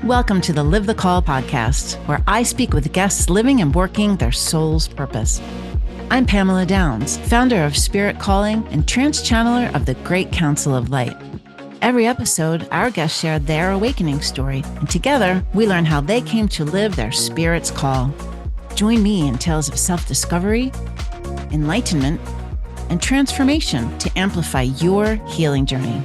Welcome to the Live the Call podcast, where I speak with guests living and working their soul's purpose. I'm Pamela Downes, founder of Spirit Calling and trans-channeler of the Great Council of Light. Every episode, our guests share their awakening story, and together we learn how they came to live their spirit's call. Join me in tales of self-discovery, enlightenment, and transformation to amplify your healing journey.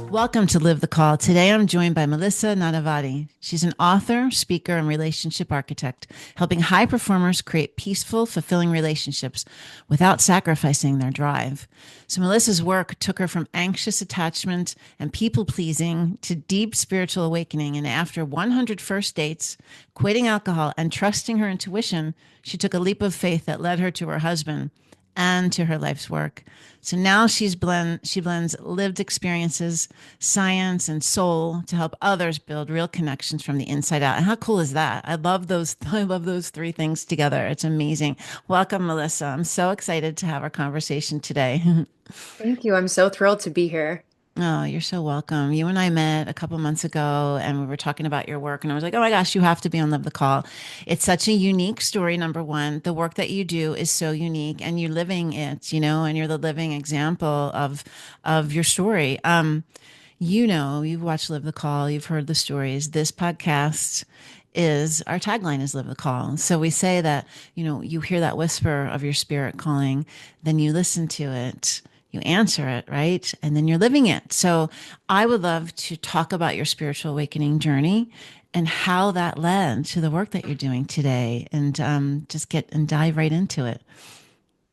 Welcome to Live the Call. Today I'm joined by Melissa Nanavati. She's an author, speaker, and relationship architect, helping high performers create peaceful, fulfilling relationships without sacrificing their drive. So Melissa's work took her from anxious attachment and people-pleasing to deep spiritual awakening. And after 100 first dates, quitting alcohol, and trusting her intuition, she took a leap of faith that led her to her husband and to her life's work. So now she blends lived experiences, science, and soul to help others build real connections from the inside out. And how cool is that? I love those three things together. It's amazing. Welcome, Melissa. I'm so excited to have our conversation today. Thank you. I'm so thrilled to be here. Oh, you're so welcome. You and I met a couple months ago and we were talking about your work, and I was like, oh my gosh, you have to be on Live the Call. It's such a unique story, number one. The work that you do is so unique and you're living it, and you're the living example of your story. You've watched Live the Call, you've heard the stories. This podcast is our tagline is Live the Call. So we say that, you hear that whisper of your spirit calling, then you listen to it, you answer it, right? And then you're living it. So I would love to talk about your spiritual awakening journey and how that led to the work that you're doing today, and just get and dive right into it.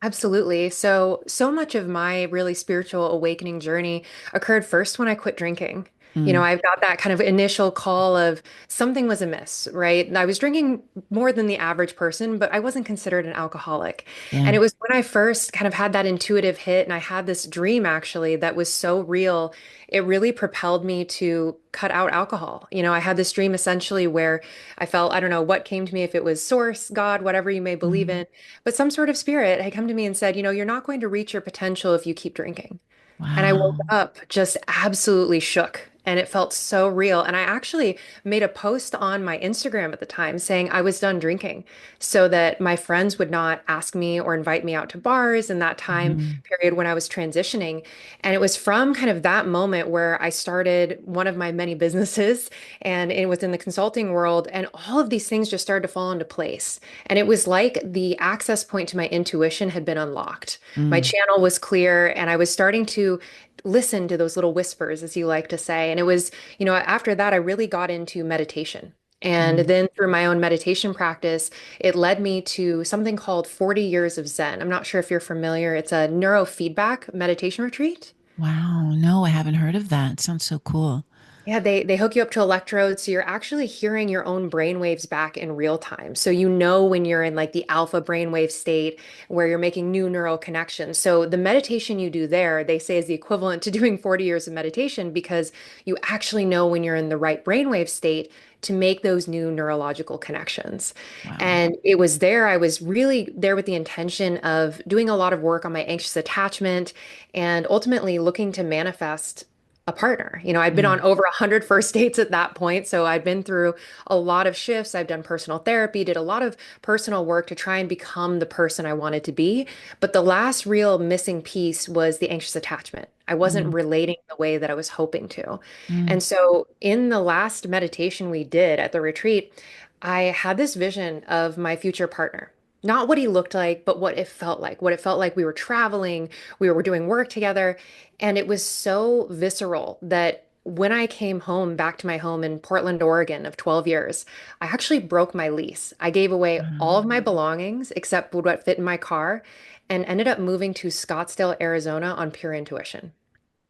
Absolutely. So much of my really spiritual awakening journey occurred first when I quit drinking. Mm, I've got that kind of initial call of something was amiss, right? I was drinking more than the average person, but I wasn't considered an alcoholic. And yeah. it was when I first kind of had that intuitive hit and I had this dream actually that was so real, it really propelled me to cut out alcohol. I had this dream essentially where I felt, I don't know what came to me, if it was source, God, whatever you may believe Mm, in, but some sort of spirit had come to me and said, you're not going to reach your potential if you keep drinking. And I woke wow. up just absolutely shook. And it felt so real. And I actually made a post on my Instagram at the time saying I was done drinking so that my friends would not ask me or invite me out to bars in that time Mhm. period when I was transitioning. And it was from kind of that moment where I started one of my many businesses, and it was in the consulting world. And all of these things just started to fall into place. And it was like the access point to my intuition had been unlocked. My Mm, channel was clear, and I was starting to listen to those little whispers, as you like to say. And it was, after that, I really got into meditation. And mm. then through my own meditation practice, it led me to something called 40 Years of Zen. I'm not sure if you're familiar. It's a neurofeedback meditation retreat. Wow. No, I haven't heard of that. It sounds so cool. Yeah, they hook you up to electrodes, so you're actually hearing your own brain waves back in real time. So you know when you're in like the alpha brainwave state where you're making new neural connections. So the meditation you do there, they say is the equivalent to doing 40 years of meditation because you actually know when you're in the right brainwave state to make those new neurological connections. Wow. And it was there, I was really there with the intention of doing a lot of work on my anxious attachment and ultimately looking to manifest a partner. I'd been on Mm, over 100 first dates at that point. So I'd been through a lot of shifts. I've done personal therapy, did a lot of personal work to try and become the person I wanted to be. But the last real missing piece was the anxious attachment. I wasn't mm, relating the way that I was hoping to. mm, And so in the last meditation we did at the retreat, I had this vision of my future partner. Not what he looked like, but what it felt like. What it felt like we were traveling, we were doing work together. And it was so visceral that when I came home back to my home in Portland, Oregon of 12 years, I actually broke my lease. I gave away all of my mm. belongings except what fit in my car and ended up moving to Scottsdale, Arizona on pure intuition.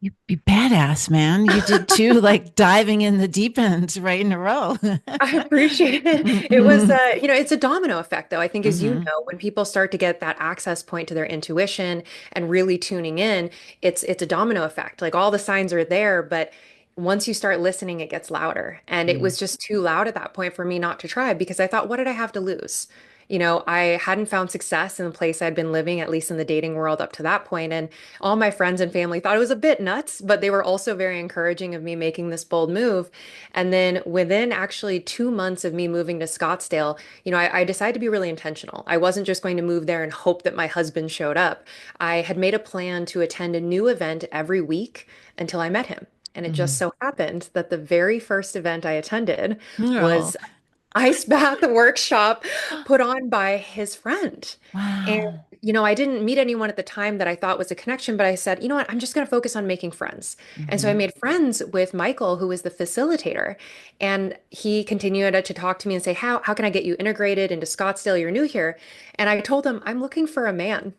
You badass, man. You did two, like diving in the deep end right in a row. I appreciate it. It was, Hmm. it's a domino effect, though. I think, as you Hmm. know, when people start to get that access point to their intuition and really tuning in, it's a domino effect. Like all the signs are there, but once you start listening, it gets louder. And it was just too loud at that point for me not to try because I thought, what did I have to lose? I hadn't found success in the place I'd been living, at least in the dating world up to that point. And all my friends and family thought it was a bit nuts, but they were also very encouraging of me making this bold move. And then within actually 2 months of me moving to Scottsdale, I decided to be really intentional. I wasn't just going to move there and hope that my husband showed up. I had made a plan to attend a new event every week until I met him. And it just Mhm. so happened that the very first event I attended Oh, was ice bath workshop put on by his friend. And, wow. I didn't meet anyone at the time that I thought was a connection, but I said, you know what, I'm just going to focus on making friends. And so I Hmm. made friends with Michael, who was the facilitator. And he continued to talk to me and say, how can I get you integrated into Scottsdale? You're new here. And I told him, I'm looking for a man.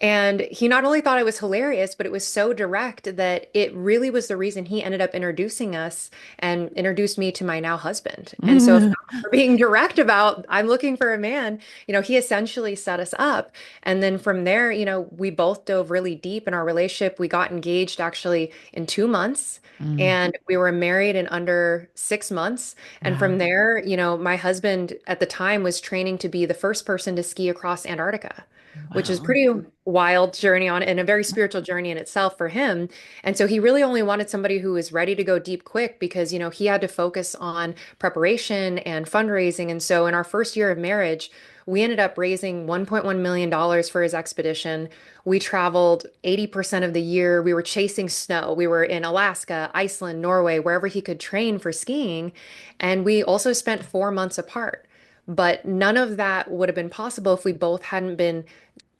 And he not only thought it was hilarious, but it was so direct that it really was the reason he ended up introducing us and introduced me to my now husband. And so, if not for being direct about, I'm looking for a man, he essentially set us up. And then from there, we both dove really deep in our relationship. We got engaged actually in 2 months. Mm. And we were married in under 6 months. And from Wow. there, my husband at the time was training to be the first person to ski across Antarctica, which is Wow. pretty wild journey on and a very spiritual journey in itself for him. And so he really only wanted somebody who was ready to go deep quick because, he had to focus on preparation and fundraising. And so in our first year of marriage, we ended up raising $1.1 million for his expedition. We traveled 80% of the year. We were chasing snow. We were in Alaska, Iceland, Norway, wherever he could train for skiing. And we also spent 4 months apart. But none of that would have been possible if we both hadn't been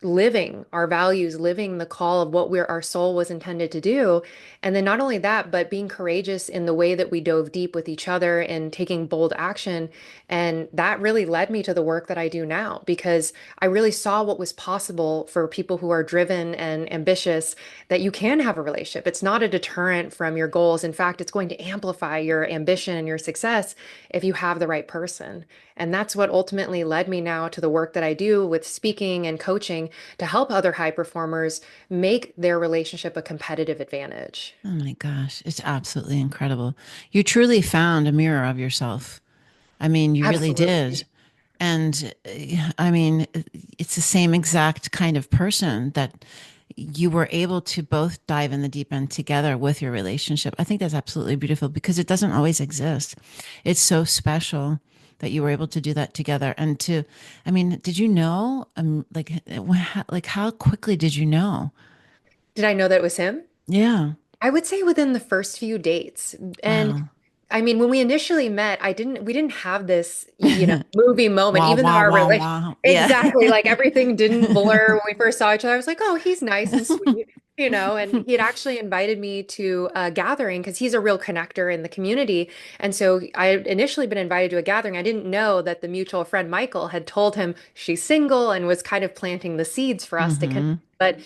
living our values, living the call of what our soul was intended to do. And then not only that, but being courageous in the way that we dove deep with each other and taking bold action. And that really led me to the work that I do now because I really saw what was possible for people who are driven and ambitious, that you can have a relationship. It's not a deterrent from your goals. In fact, it's going to amplify your ambition and your success if you have the right person. And that's what ultimately led me now to the work that I do with speaking and coaching to help other high performers make their relationship a competitive advantage. Oh my gosh. It's absolutely incredible. You truly found a mirror of yourself. I mean, you really did. Absolutely. And I mean, it's the same exact kind of person that you were able to both dive in the deep end together with your relationship. I think that's absolutely beautiful because it doesn't always exist. It's so special that you were able to do that together. And to, I mean, did you know, like how quickly did you know? Did I know that it was him? Yeah. I would say within the first few dates. And Wow. I mean, when we initially met, we didn't have this, movie moment, Wow, even though wow, our wow, relation, wow. Yeah. exactly, like everything didn't blur when we first saw each other. I was like, oh, he's nice and sweet, and he had actually invited me to a gathering because he's a real connector in the community. And so I had initially been invited to a gathering. I didn't know that the mutual friend Michael had told him she's single and was kind of planting the seeds for us to connect. Hmm. But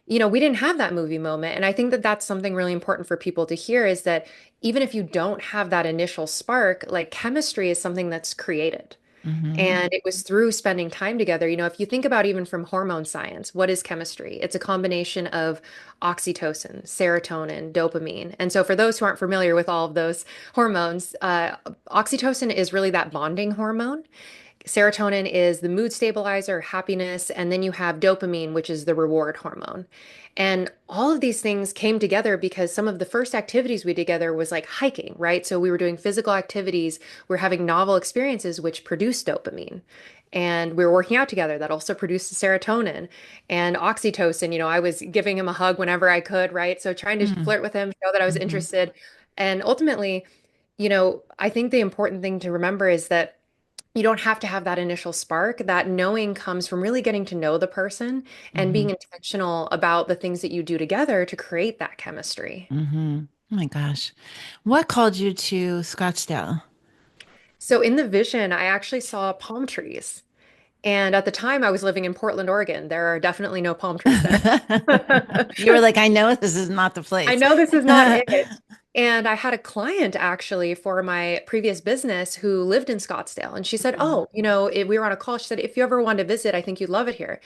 we didn't have that movie moment. And I think that that's something really important for people to hear is that even if you don't have that initial spark, like chemistry is something that's created. Hmm. And it was through spending time together. If you think about even from hormone science, what is chemistry? It's a combination of oxytocin, serotonin, dopamine. And so, for those who aren't familiar with all of those hormones, oxytocin is really that bonding hormone. Serotonin is the mood stabilizer, happiness, and then you have dopamine, which is the reward hormone. And all of these things came together because some of the first activities we did together was like hiking, right? So we were doing physical activities, we are having novel experiences, which produced dopamine. And we were working out together, that also produced serotonin and oxytocin. I was giving him a hug whenever I could, right? So trying to Hmm. flirt with him, show that I was Hmm. interested. And ultimately, I think the important thing to remember is that you don't have to have that initial spark. That knowing comes from really getting to know the person and Hmm. being intentional about the things that you do together to create that chemistry. Hmm. Oh my gosh. What called you to Scottsdale? So in the vision, I actually saw palm trees. And at the time, I was living in Portland, Oregon. There are definitely no palm trees there. You were like, I know this is not the I place. know this is not it. And I had a client actually for my previous business who lived in Scottsdale. And she said, Mhm. oh, we were on a call. She said, if you ever want to visit, I think you'd love it here.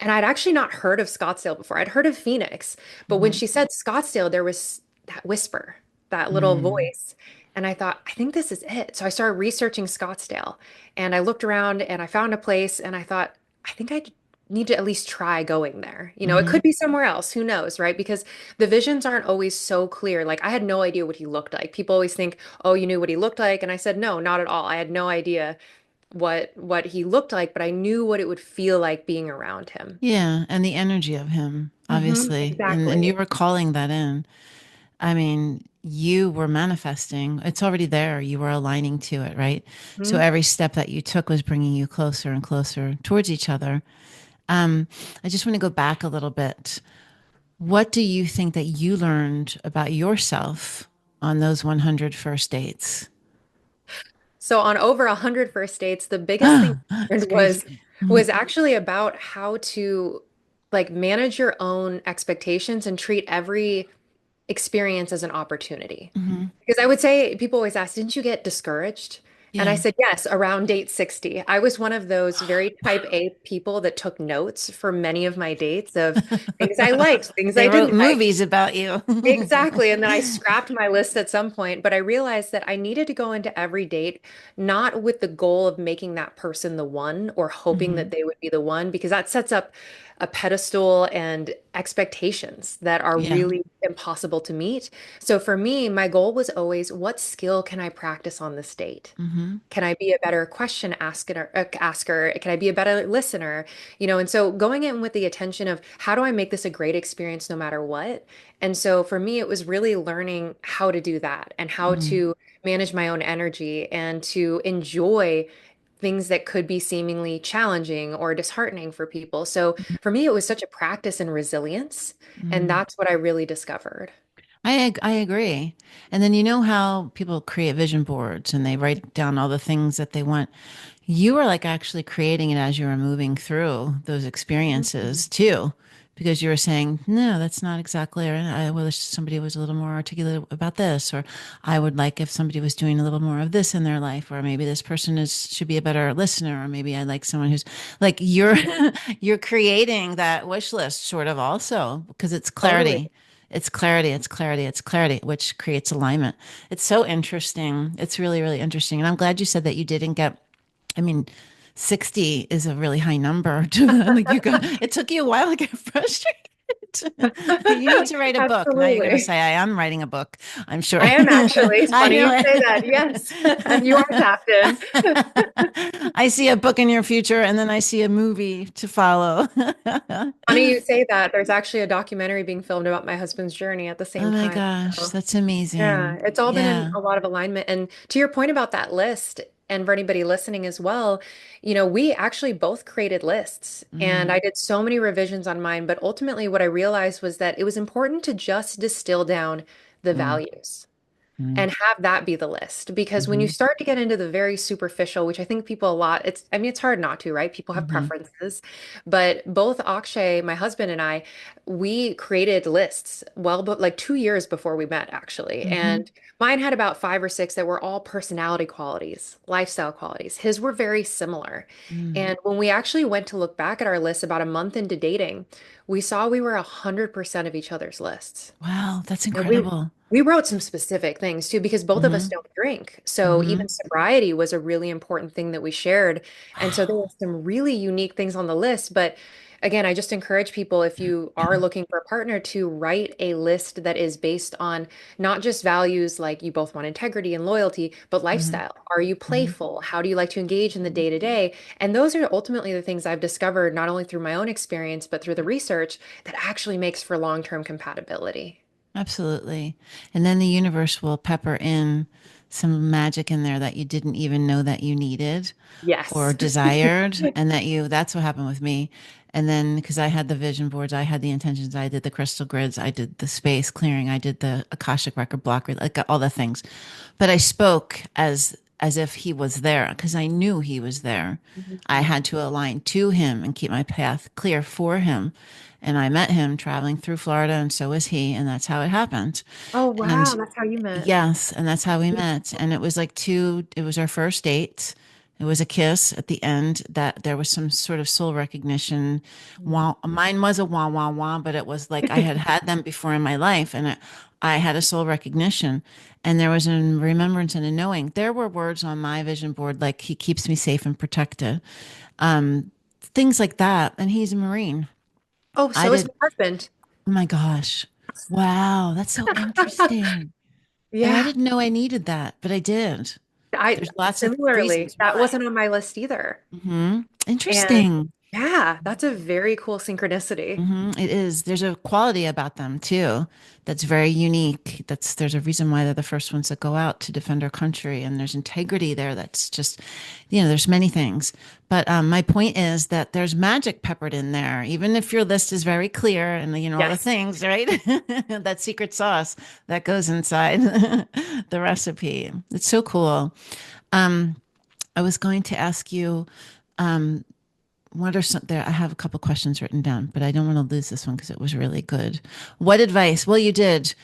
And I'd actually not heard of Scottsdale before. I'd heard of Phoenix, but when Mhm. she said Scottsdale, there was that whisper. that little Mm. voice. And I thought, I think this is it. So I started researching Scottsdale and I looked around and I found a place and I thought, I think I need to at least try going there. It Hmm. could be somewhere else, who knows, right? Because the visions aren't always so clear. Like I had no idea what he looked like. People always think, "Oh, you knew what he looked like." And I said, "No, not at all. I had no idea what he looked like, but I knew what it would feel like being around him." Yeah, and the energy of him, obviously. And you Exactly. were calling that in. I mean, you were manifesting. It's already there. You were aligning to it, right? So Mhm. every step that you took was bringing you closer and closer towards each other. I just want to go back a little bit. What do you think that you learned about yourself on those 100 first dates? So on over 100 first dates, the biggest thing I It's learned crazy. was actually about how to like manage your own expectations and treat every experience as an opportunity. Hmm. Because I would say people always ask, didn't you get discouraged? And I Yeah. said, yes, around date 60. I was one of those very type A people that took notes for many of my dates of things I liked, things They I wrote didn't like. movies about you. Exactly. And then I scrapped my list at some point, but I realized that I needed to go into every date not with the goal of making that person the one or hoping that Hmm. they would be the one, because that sets up a pedestal and expectations that are Yeah. really impossible to meet. So for me, my goal was always, what skill can I practice on this date? Hmm. Can I be a better question asker? Can I be a better listener? And so going in with the attention of how do I make this a great experience no matter what? And so for me, it was really learning how to do that and how Mm. to manage my own energy and to enjoy things that could be seemingly challenging or disheartening for people. So for me, it was such a practice in resilience. And Mm. that's what I really discovered. I agree. And then you know how people create vision boards and they write down all the things that they want. You were like actually creating it as you were moving through those Mhm. experiences too, because you were saying, no, that's not exactly right. I wish somebody was a little more articulate about this, or I would like if somebody was doing a little more of this in their life, or maybe this person is should be a better listener, or maybe I like someone who's like you're you're creating that wish list sort of also because it's Totally. clarity. It's clarity, it's clarity, it's clarity, which creates alignment. It's so interesting. It's really, really interesting. And I'm glad you said that you didn't get, I mean, 60 is a really high number to like you got it took you a while to get frustrated. You need to write a book. Now you're going to Absolutely. say, I am writing a book. I'm sure. I am actually. It's I funny know you say that. it. Yes, you are tapped in. I see a book in your future and then I see a movie to follow. Funny you say that. There's actually a documentary being filmed about my husband's journey at the Oh same my time. gosh, So, that's yeah, amazing. it's all been in Yeah. a lot of alignment. And to your point about that list, and for anybody listening as well, we actually both created lists. And I Mm, did so many revisions on mine. But ultimately, what I realized was that it was important to just distill down the mm, values mm, and have that be the list. Because when you mhm, start to get into the very superficial, which I think people a lot, I mean, it's hard not to, right? People have mhm, preferences. But both Akshay, my husband, and I, we created lists well, but like 2 years before we met, actually. mhm, And mine had about five or six that were all personality qualities, lifestyle qualities. His were very similar. mm. And when we actually went to look back at our list about a month into dating, we saw we were 100% of each other's lists. Wow, that's And we incredible. we wrote some specific things too, because both of us Hmm. don't drink. So even Hmm. sobriety was a really important thing that we shared. And so there were Wow. some really unique things on the list. But again, I just encourage people, if you are looking for a partner, to write a list that is based on not just values like you both want integrity and loyalty, but Hmm. lifestyle. Are you Hmm. playful? How do you like to engage in the day to day? And those are ultimately the things I've discovered, not only through my own experience, but through the research that actually makes for long-term compatibility. Absolutely. And then the universe will pepper in some magic in there that you didn't even know that you needed or Yes. desired. And that's what happened with me. And then because I had the vision boards, I had the intentions, I did the crystal grids, I did the space clearing, I did the Akashic record block, like all the things. But I spoke as if he was there because I knew he was there. I Mhm. had to align to him and keep my path clear for him. And I met him traveling through Florida, and so was he, and that's how it happened. Oh, And wow. That's how you met. yes, and that's how we met. And it was like it was our first date. It was a kiss at the end that there was some sort of soul recognition. Mm. Wah, mine was a wah, wah, wah, but it was like I had had them before in my life I had a soul recognition and there was a remembrance and a knowing. There were words on my vision board like he keeps me safe and protected. Um, Things like that. And he's a Marine. Oh, I so is did. my husband. Oh my gosh. Wow. That's so interesting. And I Yeah. didn't know I needed that, but I did. I There's lots of similarly, reasons that why. wasn't on my list either. And Interesting. yeah, that's a very cool synchronicity. It is. There's a quality about them too that's very unique. There's a reason why they're the first ones that go out to defend our country, and there's integrity there. That's just, there's many things. But my point is that there's magic peppered in there, even if your list is very clear and all the Yes. things, right? That secret sauce that goes inside the recipe. It's so cool. Um, I was going to ask you. What are some there? I have a couple questions written down, but I don't want to lose this one because it was really good. What advice? Well, you did.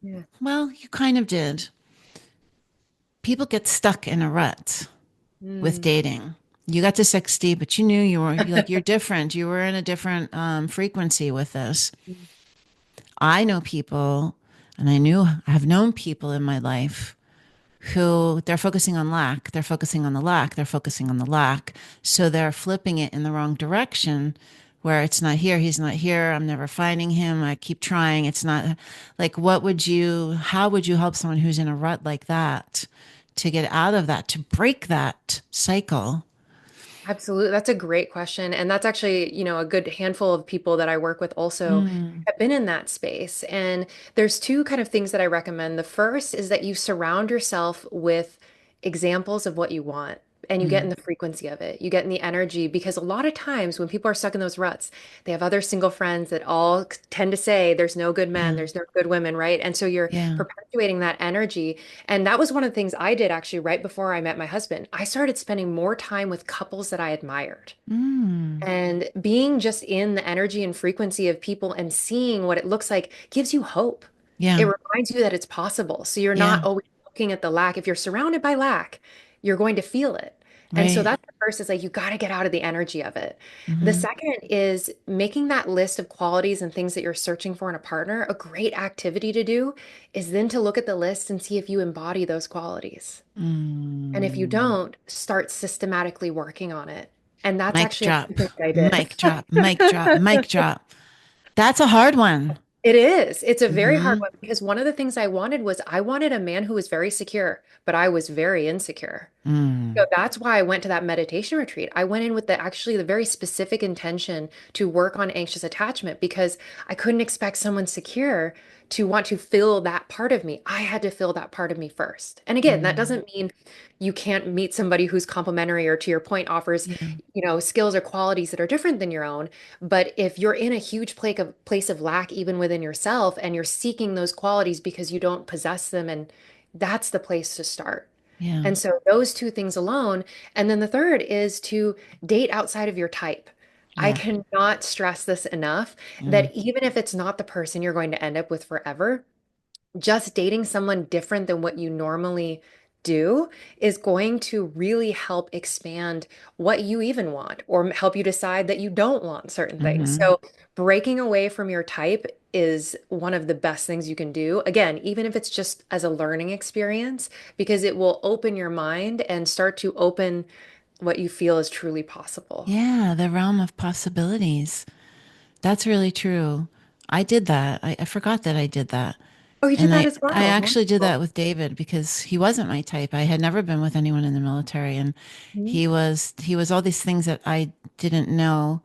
Yeah. Well, you kind of did. People get stuck in a rut with Mm. dating. You got to 60, but you knew you're different. You were in a different frequency with this. I know people, and I have known people in my life who they're focusing on lack, they're focusing on the lack, they're focusing on the lack. So they're flipping it in the wrong direction where it's not here, he's not here, I'm never finding him, I keep trying. It's not like, how would you help someone who's in a rut like that to get out of that, to break that cycle? Absolutely. That's a great question. And that's actually, a good handful of people that I work with also Mm, have been in that space. And there's two kind of things that I recommend. The first is that you surround yourself with examples of what you want. And you get in mm, the frequency of it. You get in the energy because a lot of times when people are stuck in those ruts, they have other single friends that all tend to say there's no good men, yeah, there's no good women, right? And so you're yeah. perpetuating that energy. And that was one of the things I did actually right before I met my husband. I started spending more time with couples that I admired. Mm, And being just in the energy and frequency of people and seeing what it looks like gives you hope. It yeah, reminds you that it's possible. So you're yeah, not always looking at the lack. If you're surrounded by lack, you're going to feel it. And so right. that's the first is like you got to get out of the energy of it. The Hmm. second is making that list of qualities and things that you're searching for in a partner. A great activity to do is then to look at the list and see if you embody those qualities. And if you Mm. don't, start systematically working on it. And that's Mic actually drop, another thing I did. mic drop, mic drop, mic drop. That's a hard one. It is. It's a very hard Hmm. one because one of the things I wanted was I wanted a man who was very secure, but I was very insecure. So Mm. that's why I went to that meditation retreat. I went in with the very specific intention to work on anxious attachment because I couldn't expect someone secure to want to fill that part of me. I had to fill that part of me first. And again, that Mm. doesn't mean you can't meet somebody who's complementary or to your point offers, Yeah. skills or qualities that are different than your own. But if you're in a huge place of lack even within yourself and you're seeking those qualities because you don't possess them, and that's the place to start. Yeah. And so those two things alone. And then the third is to date outside of your type. I Yeah. cannot stress this enough Mm. that even if it's not the person you're going to end up with forever, just dating someone different than what you normally do is going to really help expand what you even want or help you decide that you don't want certain things. Hmm. So, breaking away from your type is one of the best things you can do. Again, even if it's just as a learning experience, because it will open your mind and start to open what you feel is truly possible. Yeah. The realm of possibilities. That's really true. I did that. I forgot that I did that. Oh, you did And that I, as I well. actually did Wonderful. that with David because he wasn't my type. I had never been with anyone in the military and Mhm. he was all these things that I didn't know.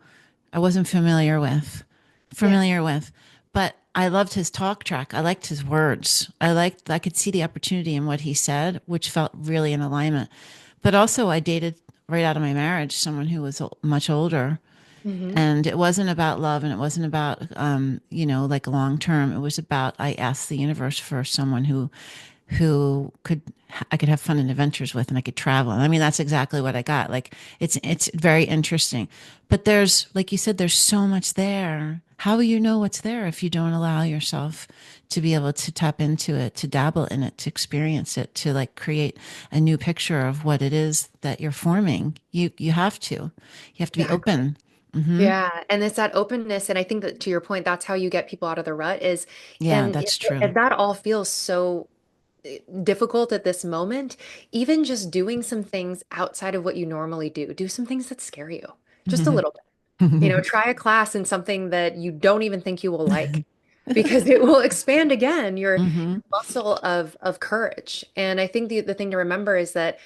I wasn't Yeah. familiar with, but I loved his talk track. I liked his words. I could see the opportunity in what he said, which felt really in alignment. But also I dated right out of my marriage, someone who was much older Hmm. and it wasn't about love and it wasn't about, like long term. It was about, I asked the universe for someone who who I could have fun and adventures with and I could travel. I mean, that's exactly what I got. Like it's very interesting. But there's, like you said, there's so much there. How will you know what's there if you don't allow yourself to be able to tap into it, to dabble in it, to experience it, to like create a new picture of what it is that you're forming? You have to. You have to be Exactly. open. Hmm. Yeah, and it's that openness, and I think that to your point, that's how you get people out of the rut is, Yeah, and that's true. that all feels so difficult at this moment. Even just doing some things outside of what you normally do, do some things that scare you, just a Hmm. little bit. Try a class in something that you don't even think you will like, because it will expand again Hmm. your muscle of courage. And I think the thing to remember is that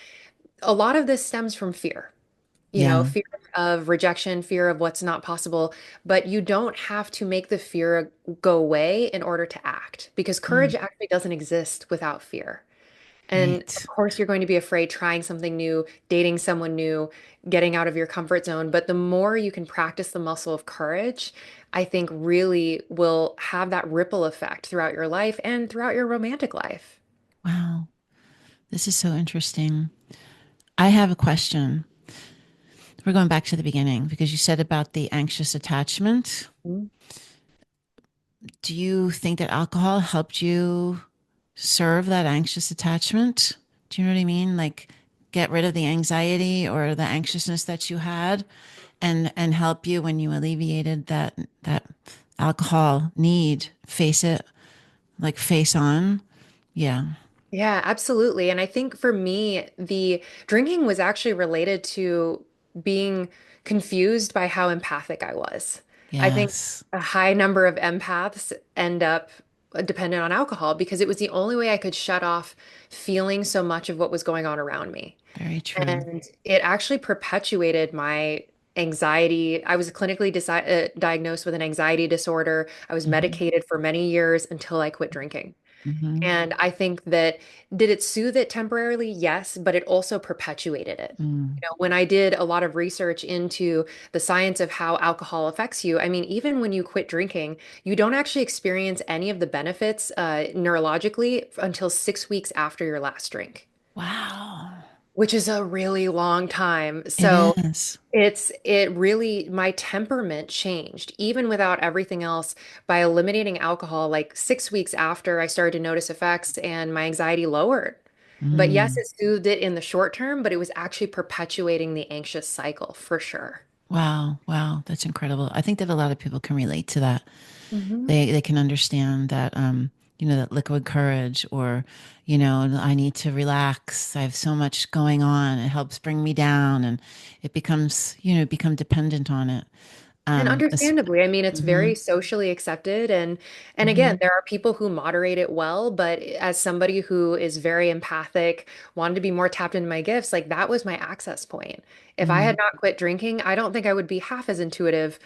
a lot of this stems from fear. Yeah. Fear of rejection, fear of what's not possible, but you don't have to make the fear go away in order to act because Mm, courage actually doesn't exist without fear. And of right. course, you're going to be afraid trying something new, dating someone new, getting out of your comfort zone. But the more you can practice the muscle of courage, I think really will have that ripple effect throughout your life and throughout your romantic life. Wow. This is so interesting. I have a question. We're going back to the beginning because you said about the anxious attachment. Mhm. Do you think that alcohol helped you serve that anxious attachment? Do you know what I mean? Like get rid of the anxiety or the anxiousness that you had and help you when you alleviated that alcohol need, face it, like face on. Yeah. Yeah, absolutely. And I think for me, the drinking was actually related to being confused by how empathic I was. I think Yes. a high number of empaths end up dependent on alcohol because it was the only way I could shut off feeling so much of what was going on around me. Very true. And it actually perpetuated my anxiety. I was clinically diagnosed with an anxiety disorder. I was Hmm. medicated for many years until I quit drinking. Hmm. And I think that did it soothe it temporarily? Yes, but it also perpetuated it. Mm. When I did a lot of research into the science of how alcohol affects you, I mean, even when you quit drinking, you don't actually experience any of the benefits neurologically until 6 weeks after your last drink, Wow. which is a really long time. It So is. it really, my temperament changed, even without everything else, by eliminating alcohol. Like 6 weeks after, I started to notice effects and my anxiety lowered. But yes, Mm. it soothed it in the short term, but it was actually perpetuating the anxious cycle for sure. Wow. Wow. That's incredible. I think that a lot of people can relate to that. Hmm. They can understand that that liquid courage or, I need to relax. I have so much going on. It helps bring me down and it becomes, become dependent on it. And This, understandably, I mean, it's mm-hmm, very socially accepted. And again, mm-hmm, there are people who moderate it well, but as somebody who is very empathic, wanted to be more tapped into my gifts, like that was my access point. If I mm, had not quit drinking, I don't think I would be half as intuitive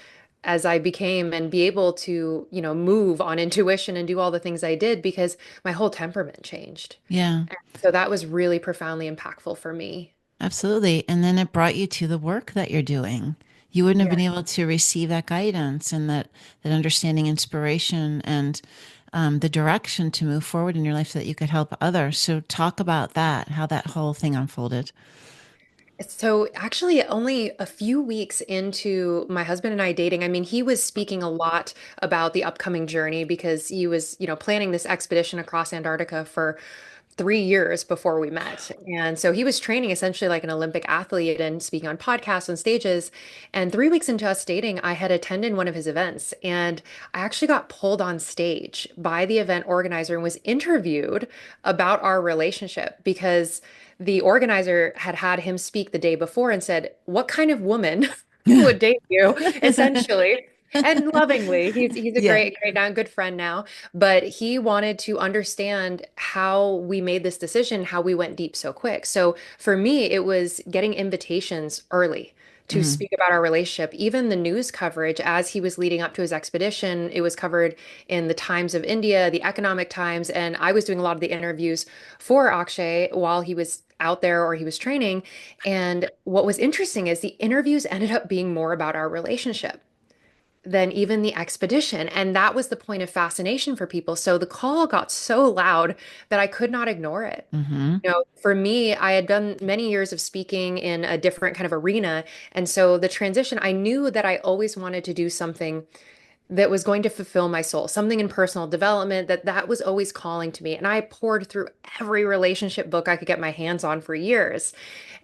as I became and be able to, move on intuition and do all the things I did because my whole temperament changed. yeah. So that was really profoundly impactful for me. Absolutely. And then it brought you to the work that you're doing. You wouldn't have Yeah. been able to receive that guidance and that understanding, inspiration, and the direction to move forward in your life so that you could help others. So talk about that, how that whole thing unfolded. So actually, only a few weeks into my husband and I dating, I mean, he was speaking a lot about the upcoming journey because he was, planning this expedition across Antarctica for 3 years before we met. And so he was training essentially like an Olympic athlete and speaking on podcasts and stages. And 3 weeks into us dating, I had attended one of his events and I actually got pulled on stage by the event organizer and was interviewed about our relationship because the organizer had had him speak the day before and said, "What kind of woman would date you?" Essentially. And lovingly, he's a Yeah. great now good friend now, but he wanted to understand how we made this decision, how we went deep so quick. So for me, it was getting invitations early to Mm, speak about our relationship. Even the news coverage as he was leading up to his expedition, it was covered in the Times of India, the Economic Times, and I was doing a lot of the interviews for Akshay while he was out there or he was training. And what was interesting is the interviews ended up being more about our relationship. than even the expedition. And that was the point of fascination for people. So the call got so loud that I could not ignore it. Mm-hmm. For me, I had done many years of speaking in a different kind of arena. And so the transition, I knew that I always wanted to do something that was going to fulfill my soul, something in personal development that was always calling to me. And I poured through every relationship book I could get my hands on for years.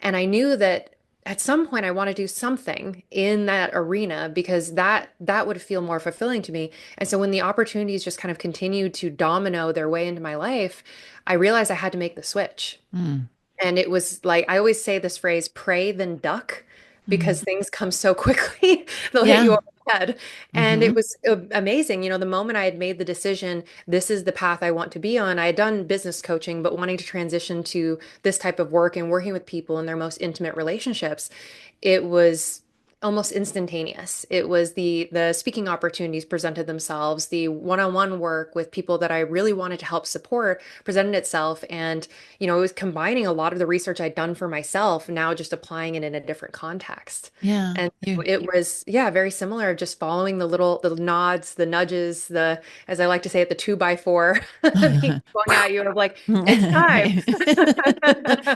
And I knew that at some point I want to do something in that arena because that would feel more fulfilling to me. And so when the opportunities just kind of continued to domino their way into my life, I realized I had to make the switch. Mm. And it was like, I always say this phrase, pray then duck, Mm. because things come so quickly, they'll hit you Yeah. over the head. And Mm-hmm. it was amazing. The moment I had made the decision, this is the path I want to be on, I had done business coaching, but wanting to transition to this type of work and working with people in their most intimate relationships, it was almost instantaneous. It was the speaking opportunities presented themselves, the one-on-one work with people that I really wanted to help support presented itself. And it was combining a lot of the research I'd done for myself, now just applying it in a different context. Yeah. And so it was, yeah, very similar, just following the nods, the nudges, as I like to say it, the 2x4 being flung at you of like, it's time.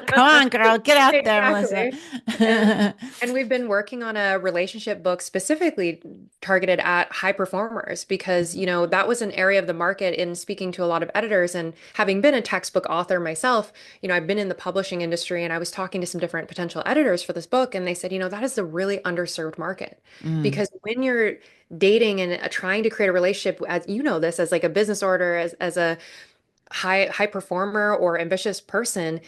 Come on, girl, get out there, Melissa. Exactly. And we've been working on a relationship book specifically targeted at high performers because, that was an area of the market in speaking to a lot of editors and having been a textbook author myself, I've been in the publishing industry and I was talking to some different potential editors for this book and they said, that is the really underserved market Mm. because when you're dating and trying to create a relationship, as you know this, as like a business order, as a high performer or ambitious person,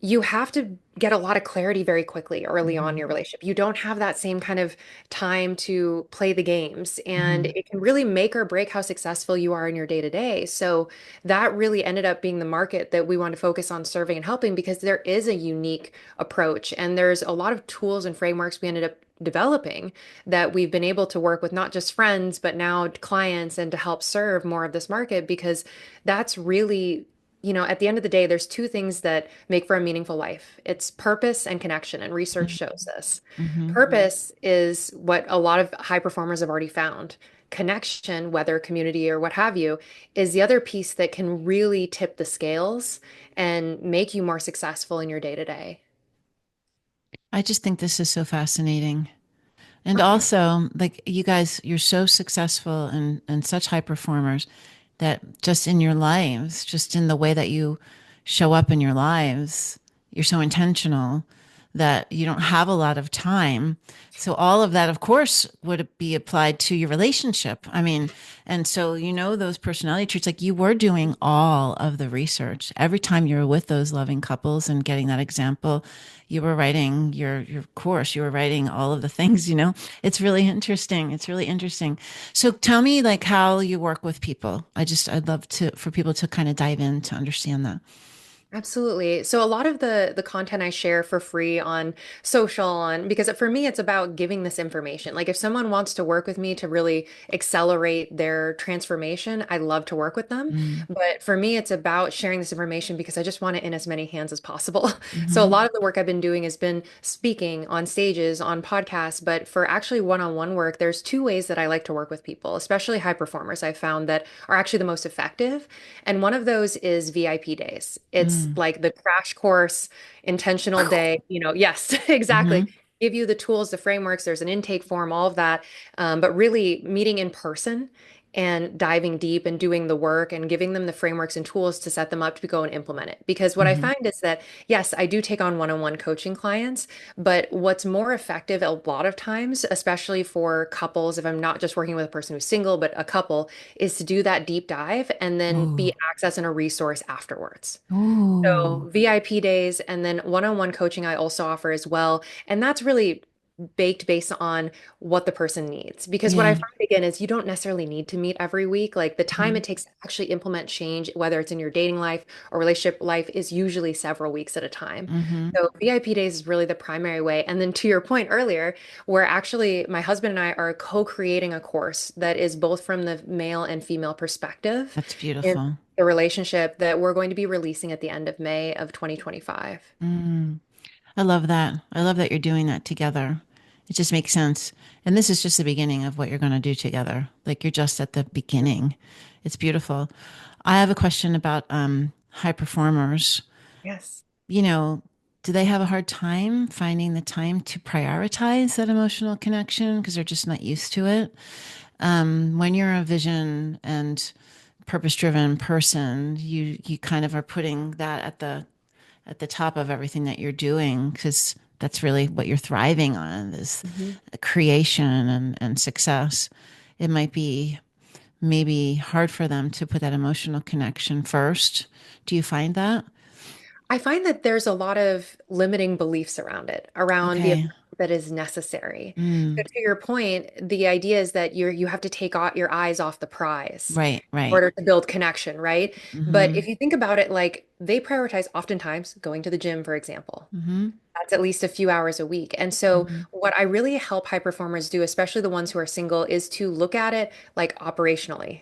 you have to get a lot of clarity very quickly early on in Mhm. your relationship. You don't have that same kind of time to play the games, and Mhm. it can really make or break how successful you are in your day to day. So that really ended up being the market that we want to focus on serving and helping because there is a unique approach, and there's a lot of tools and frameworks we ended up developing that we've been able to work with not just friends, but now clients and to help serve more of this market because that's really at the end of the day, there's two things that make for a meaningful life. It's purpose and connection, and research shows this. Mhm. Purpose is what a lot of high performers have already found. Connection, whether community or what have you, is the other piece that can really tip the scales and make you more successful in your day to day. I just think this is so fascinating. And also, like you guys, you're so successful and such high performers that just in your lives, just in the way that you show up in your lives, you're so intentional that you don't have a lot of time. So all of that, of course, would be applied to your relationship. I mean, and so those personality traits, like you were doing all of the research. Every time you were with those loving couples and getting that example, you were writing your course, you were writing all of the things. It's really interesting. It's really interesting. So tell me like how you work with people. I'd love to for people to kind of dive in to understand that. Absolutely. So a lot of the content I share for free on social and because for me it's about giving this information. Like if someone wants to work with me to really accelerate their transformation, I love to work with them. Mm. But for me it's about sharing this information because I just want it in as many hands as possible. So a Hmm. lot of the work I've been doing has been speaking on stages, on podcasts, but for actually one-on-one work, there's two ways that I like to work with people, especially high performers I've found that are actually the most effective. And one of those is VIP days. It's Mm. like the crash course, intentional day, yes, exactly. Hmm. Give you the tools, the frameworks, there's an intake form, all of that. But really meeting in person and diving deep and doing the work and giving them the frameworks and tools to set them up to go and implement it. Because what I Hmm. find is that, yes, I do take on one-on-one coaching clients, but what's more effective a lot of times, especially for couples, if I'm not just working with a person who's single, but a couple, is to do that deep dive and then be Ooh. access and a resource afterwards. Ooh. So VIP days and then one-on-one coaching I also offer as well. And that's really baked based on what the person needs. Because what I Yeah. find again is you don't necessarily need to meet every week. Like the time Hmm. it takes to actually implement change, whether it's in your dating life or relationship life, is usually several weeks at a time. Hmm. So VIP days is really the primary way. And then to your point earlier, where actually my husband and I are co-creating a course that is both from the male and female perspective That's in beautiful. the relationship that we're going to be releasing at the end of May of 2025. Mm. I love that. I love that you're doing that together. It just makes sense. And this is just the beginning of what you're going to do together. Like you're just at the beginning. It's beautiful. I have a question about high performers. Yes. You know, do they have a hard time finding the time to prioritize that emotional connection because they're just not used to it? When you're a vision and purpose-driven person, you kind of are putting that at the top of everything that you're doing because that's really what you're thriving on is Mhm. creation and success. It might be maybe hard for them to put that emotional connection first. Do you find that? I find that there's a lot of limiting beliefs around it, around the amount Okay. that is necessary. So Mm, to your point, the idea is that you have to take your eyes off the prize right, in right. order to build connection, right? But Mm-hmm. if you think about it, like they prioritize oftentimes going to the gym, for example. Mm-hmm. That's at least a few hours a week. And so Mm-hmm. what I really help high performers do, especially the ones who are single, is to look at it like operationally.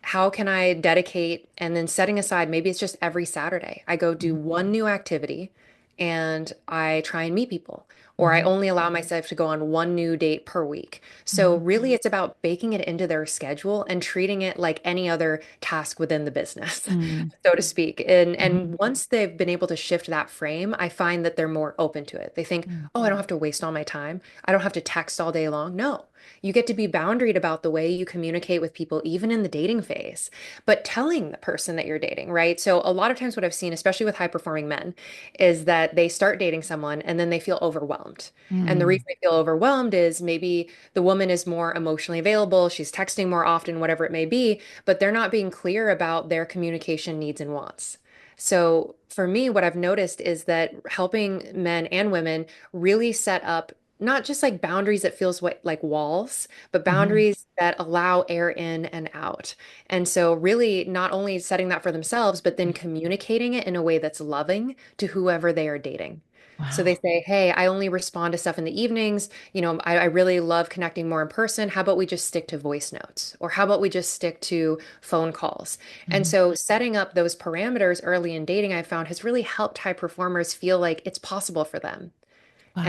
How can I dedicate and then setting aside, maybe it's just every Saturday, I go do one new activity and I try and meet people, or I Mm-hmm. only allow myself to go on one new date per week. So, Mm-hmm. really, it's about baking it into their schedule and treating it like any other task within the business, Mm-hmm. so to speak. And once they've been able to shift that frame, I find that they're more open to it. They think, Mm-hmm. oh, I don't have to waste all my time. I don't have to text all day long. No, you get to be boundaried about the way you communicate with people, even in the dating phase, but telling the person that you're dating, right? So, a lot of times, what I've seen, especially with high performing men, is that they start dating someone and then they feel overwhelmed. And the Mm-hmm. reason they feel overwhelmed is maybe the woman is more emotionally available, she's texting more often, whatever it may be, but they're not being clear about their communication needs and wants. So, for me, what I've noticed is that helping men and women really set up not just like boundaries that feels like walls, but Mm-hmm. boundaries that allow air in and out. And so really not only setting that for themselves, but then communicating it in a way that's loving to whoever they are dating. So they Wow. say, hey, I only respond to stuff in the evenings. I really love connecting more in person. How about we just stick to voice notes? Or how about we just stick to phone calls? And Mm-hmm. so setting up those parameters early in dating, I found has really helped high performers feel like it's possible for them Wow.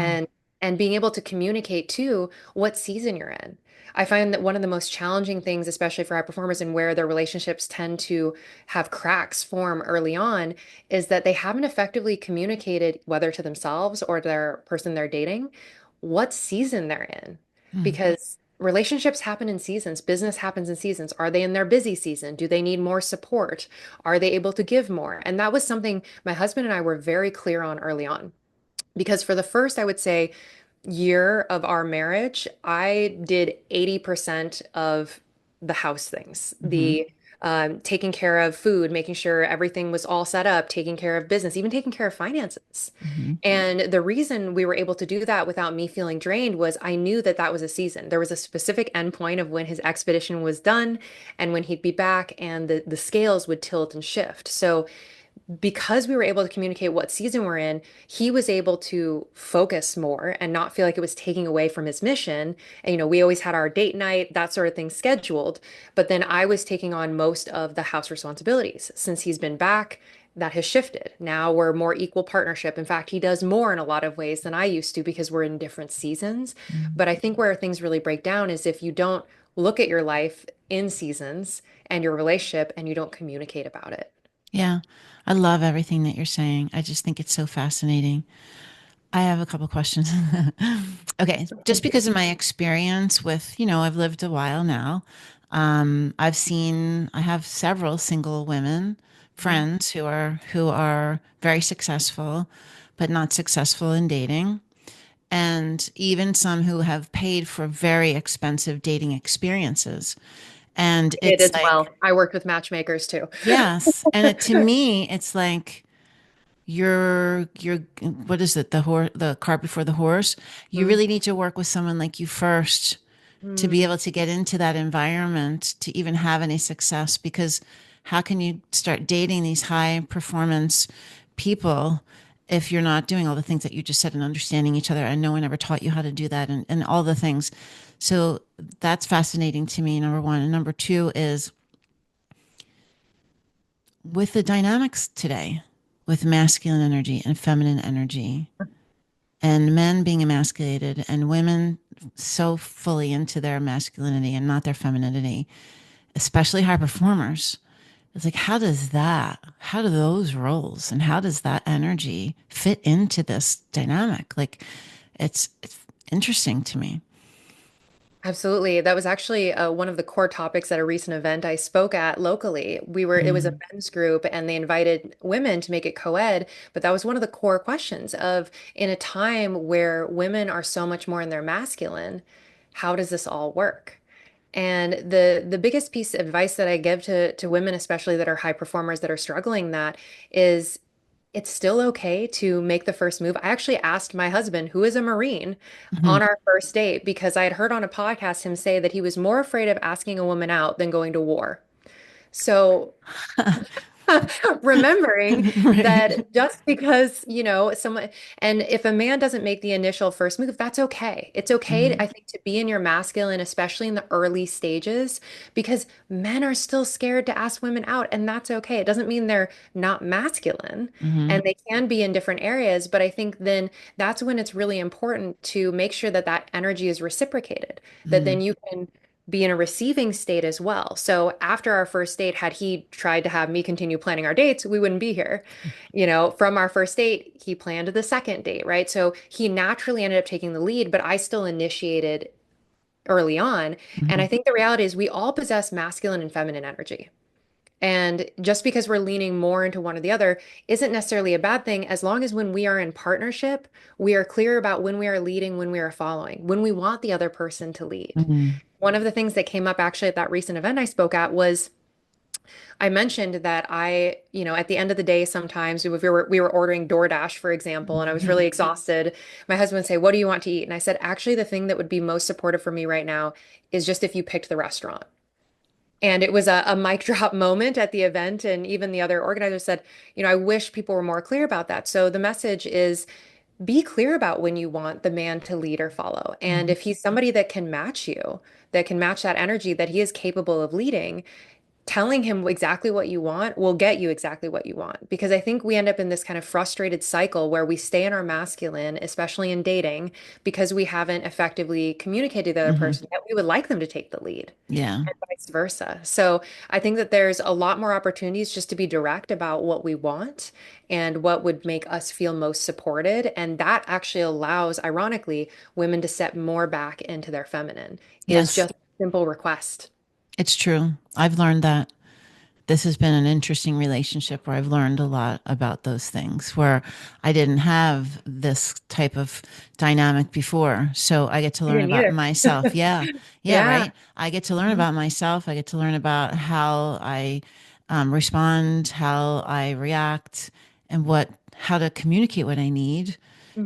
and being able to communicate too what season you're in. I find that one of the most challenging things, especially for high performers and where their relationships tend to have cracks form early on, is that they haven't effectively communicated, whether to themselves or their person they're dating, what season they're in. Mm. Because relationships happen in seasons, business happens in seasons. Are they in their busy season? Do they need more support? Are they able to give more? And that was something my husband and I were very clear on early on. Because for the first, I would say, year of our marriage, I did 80% of the house things, Mm-hmm. the taking care of food, making sure everything was all set up, taking care of business, even taking care of finances. Mm-hmm. And the reason we were able to do that without me feeling drained was I knew that that was a season. There was a specific endpoint of when his expedition was done and when he'd be back, and the scales would tilt and shift. So because we were able to communicate what season we're in, he was able to focus more and not feel like it was taking away from his mission. And, we always had our date night, that sort of thing scheduled. But then I was taking on most of the house responsibilities. Since he's been back, that has shifted. Now we're more equal partnership. In fact, he does more in a lot of ways than I used to because we're in different seasons. Mm. But I think where things really break down is if you don't look at your life in seasons and your relationship and you don't communicate about it. Yeah. I love everything that you're saying. I just think it's so fascinating. I have a couple questions. Okay, just Thank you. because of my experience with, I've lived a while now. I have several single women Mhm. friends who are very successful, but not successful in dating, and even some who have paid for very expensive dating experiences. And I did it's as like, well. I worked with matchmakers too. yes, and to me, it's like you're what is it, the cart before the horse. You Mhm. really need to work with someone like you first to be Mm. able to get into that environment to even have any success, because how can you start dating these high performance people if you're not doing all the things that you just said and understanding each other, and no one ever taught you how to do that, and all the things. So that's fascinating to me, number one. And number two is with the dynamics today with masculine energy and feminine energy. and men being emasculated and women so fully into their masculinity and not their femininity, especially high performers. It's like, how do those roles and how does that energy fit into this dynamic? Like, it's interesting to me. Absolutely. That was actually one of the core topics at a recent event I spoke at locally. It was a Mm, men's group and they invited women to make it co-ed, but that was one of the core questions of in a time where women are so much more in their masculine, how does this all work? And the biggest piece of advice that I give to women, especially that are high performers that are struggling that is it's still okay to make the first move. I actually asked my husband, who is a Marine, mhm. on our first date because I had heard on a podcast him say that he was more afraid of asking a woman out than going to war. So remembering Right. that just because, someone, and if a man doesn't make the initial first move, that's okay. It's okay, Mhm, I think, to be in your masculine, especially in the early stages, because men are still scared to ask women out, and that's okay. It doesn't mean they're not masculine, and mhm, they can be in different areas, but I think then that's when it's really important to make sure that that energy is reciprocated, that then mhm, you can be in a receiving state as well. So after our first date, had he tried to have me continue planning our dates, we wouldn't be here. From our first date, he planned the second date, right? So he naturally ended up taking the lead, but I still initiated early on. And I mhm, think the reality is we all possess masculine and feminine energy. And just because we're leaning more into one or the other isn't necessarily a bad thing, as long as when we are in partnership, we are clear about when we are leading, when we are following, when we want the other person to lead. mhm, One of the things that came up actually at that recent event I spoke at was I mentioned that at the end of the day, sometimes we were ordering DoorDash, for example, and I was mhm, really exhausted. My husband would say, "What do you want to eat?" And I said, "Actually, the thing that would be most supportive for me right now is just if you picked the restaurant." And it was a mic drop moment at the event. And even the other organizer said, I wish people were more clear about that. So the message is be clear about when you want the man to lead or follow. And mhm. if he's somebody that can match you, that can match that energy, that he is capable of leading, telling him exactly what you want will get you exactly what you want. Because I think we end up in this kind of frustrated cycle where we stay in our masculine, especially in dating, because we haven't effectively communicated to the other Mhm. person that we would like them to take the lead Yeah. and vice versa. So I think that there's a lot more opportunities just to be direct about what we want and what would make us feel most supported. And that actually allows, ironically, women to step more back into their feminine is Yes, just a simple request. it's true. I've learned that. This has been an interesting relationship where I've learned a lot about those things where I didn't have this type of dynamic before. So I get to I learn didn't about either. myself. Yeah. Yeah. Yeah. Right. I get to learn Mhm. about myself. I get to learn about how I respond, how I react, and how to communicate what I need.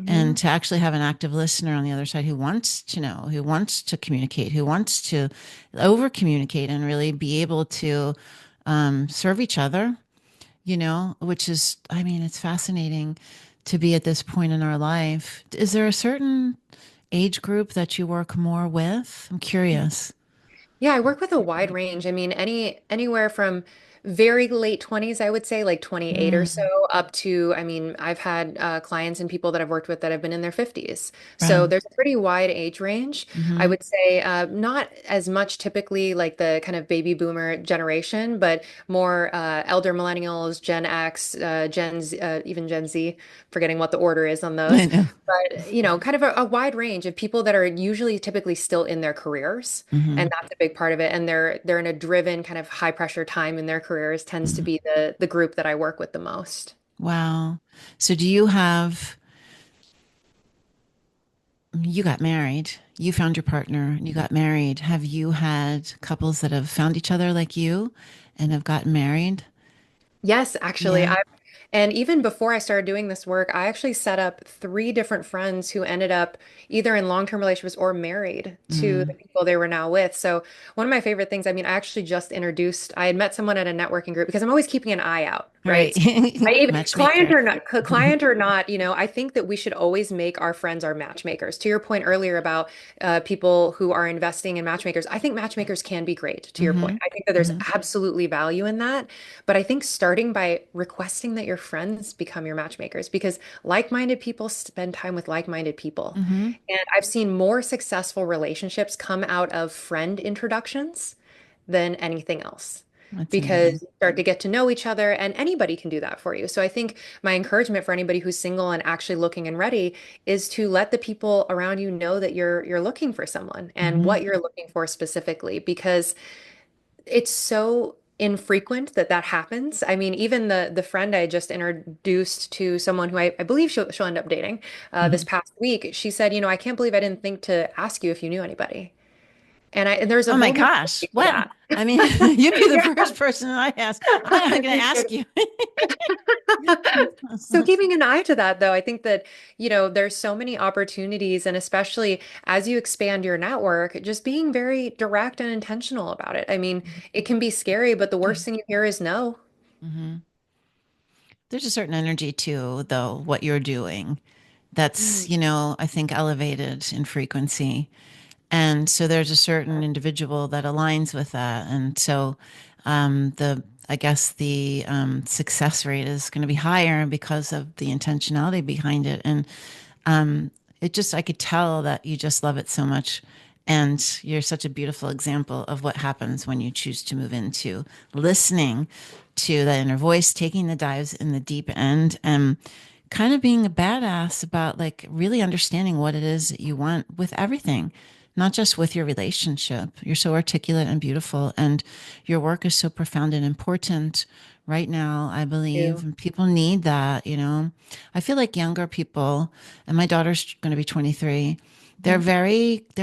And Mhm. to actually have an active listener on the other side who wants to know, who wants to communicate, who wants to over communicate and really be able to serve each other, which is, I mean, it's fascinating to be at this point in our life. Is there a certain age group that you work more with? I'm curious. Yeah, I work with a wide range. I mean, anywhere from very late 20s, I would say, like 28 or so, Mm, up to, I mean, I've had clients and people that I've worked with that have been in their 50s. So wow. there's a pretty wide age range. I Mm-hmm. would say not as much typically like the kind of baby boomer generation, but more elder millennials, Gen X, Gen Z, even Gen Z, forgetting what the order is on I those. know. But, kind of a wide range of people that are usually typically still in their careers. Mm-hmm. And that's a big part of it. And they're in a driven kind of high pressure time in their careers tends to Mm-hmm. be the group that I work with the most. Wow. So you got married, you found your partner, and you got married. Have you had couples that have found each other like you and have gotten married? Yes, actually, Yeah. and even before I started doing this work, I actually set up three different friends who ended up either in long-term relationships or married to the Mm, people they were now with. So one of my favorite things, I mean, I had met someone at a networking group because I'm always keeping an eye out right? Right. I even Matchmaker. client or not, I think that we should always make our friends our matchmakers. To your point earlier about people who are investing in matchmakers, I think matchmakers can be great, to your point. Hmm. I think that there's Hmm. absolutely value in that. But I think starting by requesting that your friends become your matchmakers, because like-minded people spend time with like-minded people. Hmm. And I've seen more successful relationships come out of friend introductions than anything else. That's Because amazing. you start to get to know each other, and anybody can do that for you. So I think my encouragement for anybody who's single and actually looking and ready is to let the people around you know that you're looking for someone and Hmm. what you're looking for specifically, because it's so infrequent that that happens. I mean, even the friend I just introduced to someone who I believe she'll end up dating this Hmm. past week, she said, I can't believe I didn't think to ask you if you knew anybody. And there's a Oh my whole new gosh. quality to What? that. I mean, you'd be the Yeah. first person I ask. I'm going to ask you. So keeping an eye to that, though, I think that, there's so many opportunities, and especially as you expand your network, just being very direct and intentional about it. I mean, it can be scary, but the worst thing you hear is no. Hmm. There's a certain energy too, though, what you're doing that's, Mm, I think elevated in frequency. And so there's a certain individual that aligns with that. And so I guess the success rate is going to be higher because of the intentionality behind it. And I could tell that you just love it so much. And you're such a beautiful example of what happens when you choose to move into listening to that inner voice, taking the dives in the deep end, and kind of being a badass about like really understanding what it is that you want with everything, not just with your relationship. You're so articulate and beautiful, and your work is so profound and important right now, I believe. you. And people need that. I feel like younger people, and my daughter's going to be 23, Mhm. they're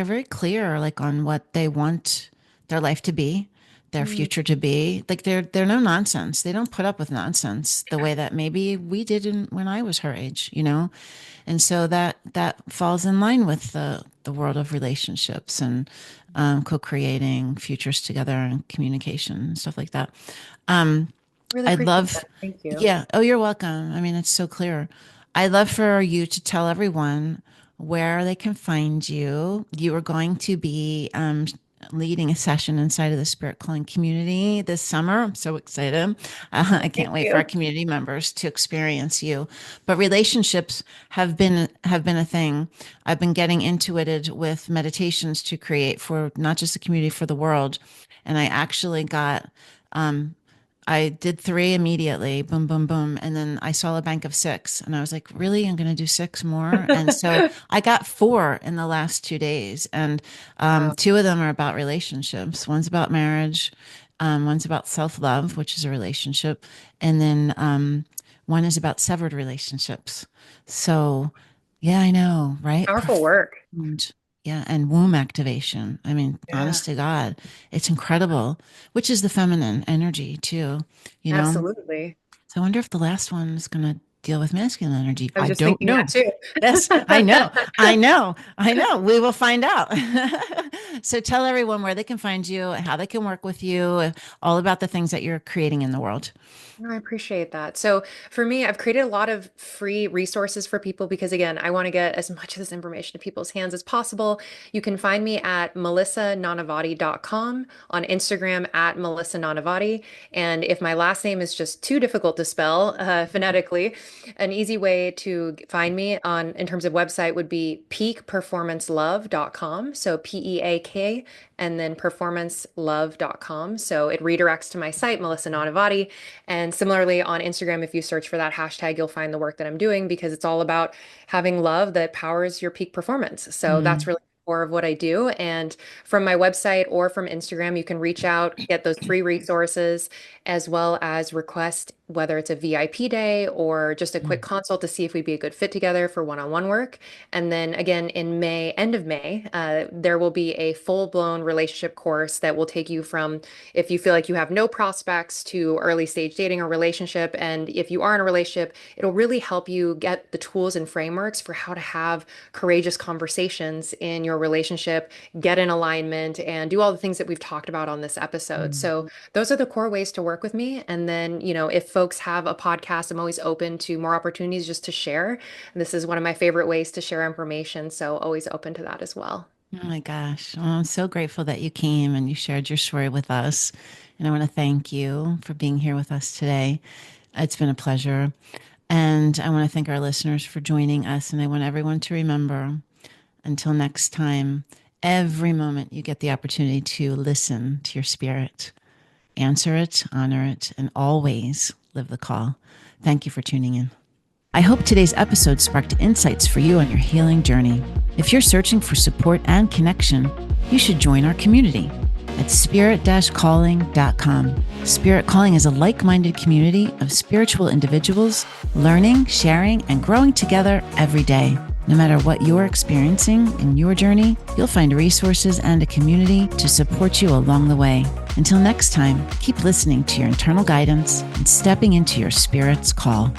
very clear like on what they want their life to be, their Mm, future to be. Like they're no nonsense. They don't put up with nonsense the way that maybe we did when I was her age. And so that falls in line with the world of relationships and co-creating futures together and communication and stuff like that. Um, really I appreciate love, that. Thank you. yeah. Oh, you're welcome. I mean, it's so clear. I love for you to tell everyone where they can find you. You are going to be leading a session inside of the Spirit Calling community this summer. I'm so excited. I Thank can't wait for our you. community members to experience you. But relationships have been a thing. I've been getting intuited with meditations to create for not just the community, for the world. And I actually got I did three immediately, boom, boom, boom. And then I saw a bank of six. And I was like, really? I'm going to do six more. And so I got four in the last 2 days. And Wow. two of them are about relationships. One's about marriage, one's about self love, which is a relationship. And then one is about severed relationships. So, yeah, I know, right? Powerful work. Profound. Yeah, and womb activation. I mean, Yeah, honest to God, it's incredible, which is the feminine energy too, you know? absolutely. So I wonder if the last one is going to deal with masculine energy. I was I just don't thinking that know. too. Yes, I know. I know. I know. We will find out. So tell everyone where they can find you, how they can work with you, all about the things that you're creating in the world. No, I appreciate that. So for me, I've created a lot of free resources for people because, again, I want to get as much of this information to people's hands as possible. You can find me at melissananavati.com, on Instagram at Melissa Nanavati. And if my last name is just too difficult to spell phonetically, an easy way to find me in terms of website would be peakperformancelove.com. So PEAK and then performancelove.com. So it redirects to my site, Melissa Nanavati. And similarly on Instagram, if you search for that hashtag, you'll find the work that I'm doing because it's all about having love that powers your peak performance. So that's Mm, really the core of what I do. And from my website or from Instagram, you can reach out, get those free resources, as well as request whether it's a VIP day or just a quick mm, consult to see if we'd be a good fit together for one-on-one work. And then again, in May, end of May, there will be a full-blown relationship course that will take you from if you feel like you have no prospects to early stage dating or relationship. And if you are in a relationship, it'll really help you get the tools and frameworks for how to have courageous conversations in your relationship, get in alignment, and do all the things that we've talked about on this episode. mm. So those are the core ways to work with me. And then, if folks folks have a podcast, I'm always open to more opportunities just to share. And this is one of my favorite ways to share information. So always open to that as well. Oh my gosh. Well, I'm so grateful that you came and you shared your story with us. And I want to thank you for being here with us today. It's been a pleasure. And I want to thank our listeners for joining us. And I want everyone to remember, until next time, every moment you get the opportunity to listen to your spirit, answer it, honor it, and always live the call. Thank you for tuning in. I hope today's episode sparked insights for you on your healing journey. If you're searching for support and connection, you should join our community at spirit-calling.com. Spirit Calling is a like-minded community of spiritual individuals learning, sharing, and growing together every day. No matter what you're experiencing in your journey, you'll find resources and a community to support you along the way. Until next time, keep listening to your internal guidance and stepping into your spirit's call.